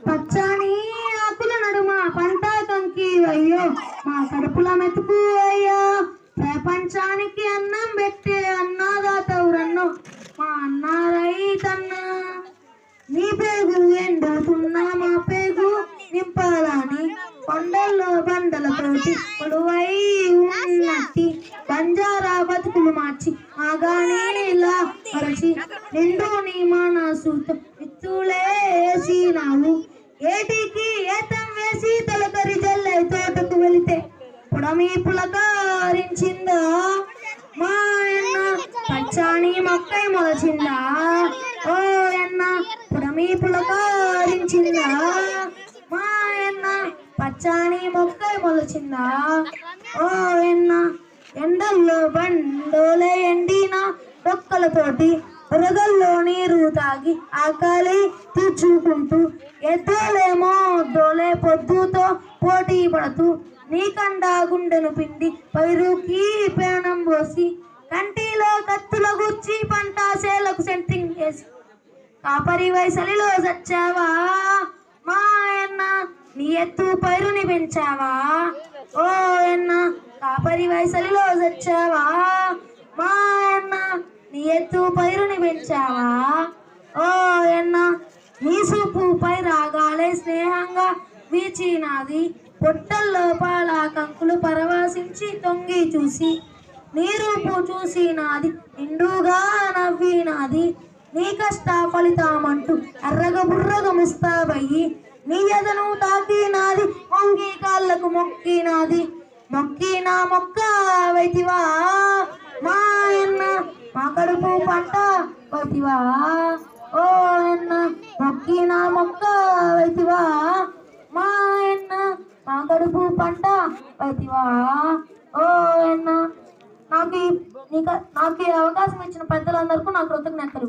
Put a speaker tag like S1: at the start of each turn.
S1: పచ్చని ఆకుల నడుమ పంట కంకి అయ్యో మా కడుపుల మెతుకు అయ్యో ప్రపంచానికి అన్నం పెట్టే అన్నదాతవురన్నో మా అన్న రైతన్నా నీ పేగు ఎండుతున్నా మా పేగు నింపాలని కొండల్లో బండలతోటి కొలువై ఉన్నట్టి బంజారా బతుకులు మార్చి ఆగానేలా మరచి నిండు నీ మనసుతో విత్తులేసినావు ఏటికి ఏతం వేసి తొలకరి జల్లై తోటకు వెళితే పుడమి పులకరించిందా మా అన్న పచ్చని మొక్కై మొలచిందా ఓ అన్న పుడమి పులకరించిందా మా అన్న పచ్చని మొక్కై మొలచిందా ఓ అన్న ఎండల్లో బండోలే ఎండిన డొక్కలతోటి వరదల్లో నీరు తాగి ఆకలి తీర్చుకుంటూ ఎద్దోలేమో దోలే పొద్దుతో పోటీ పడుతూ నీకండా గుండెను పిండి పైరుకి పేణం పోసి కంటిలో కత్తుల గుచ్చి పంట సేలకు సెంట్రింగ్ చేసి కాపరి వయసలిలో చచ్చావా మా అన్న నీ ఎత్తు పైరుని పెంచావా ఓ అన్న కాపరి వయసలిలో చచ్చావా మా అన్న నీ ఎత్తు పైరుని పెంచావా ఓ అన్న నీ సూపు పై రాగాలే స్నేహంగా వీచినాది పొట్టల్లో పాల కంకులు పరవశించి తొంగి చూసి నీ రూపు చూసినాది నిండుగా నవ్వినాది నీ కష్ట ఫలితామంటూ ఎర్రగ బుర్రగ ముస్తాబయ్యి నీ ఎదను తాకినాది మొంగి కాళ్ళకు మొక్కినాది మొక్కిన మొక్క వైతివా మా అన్న మా కడుపు పంట వైతివా ఓ అన్న మొక్కిన మొక్క వైతివా మా అన్న మా కడుపు పంట వైతివా ఓ అన్న నాకు ఈ అవకాశం ఇచ్చిన పెద్దలందరికీ నా కృతజ్ఞతలు.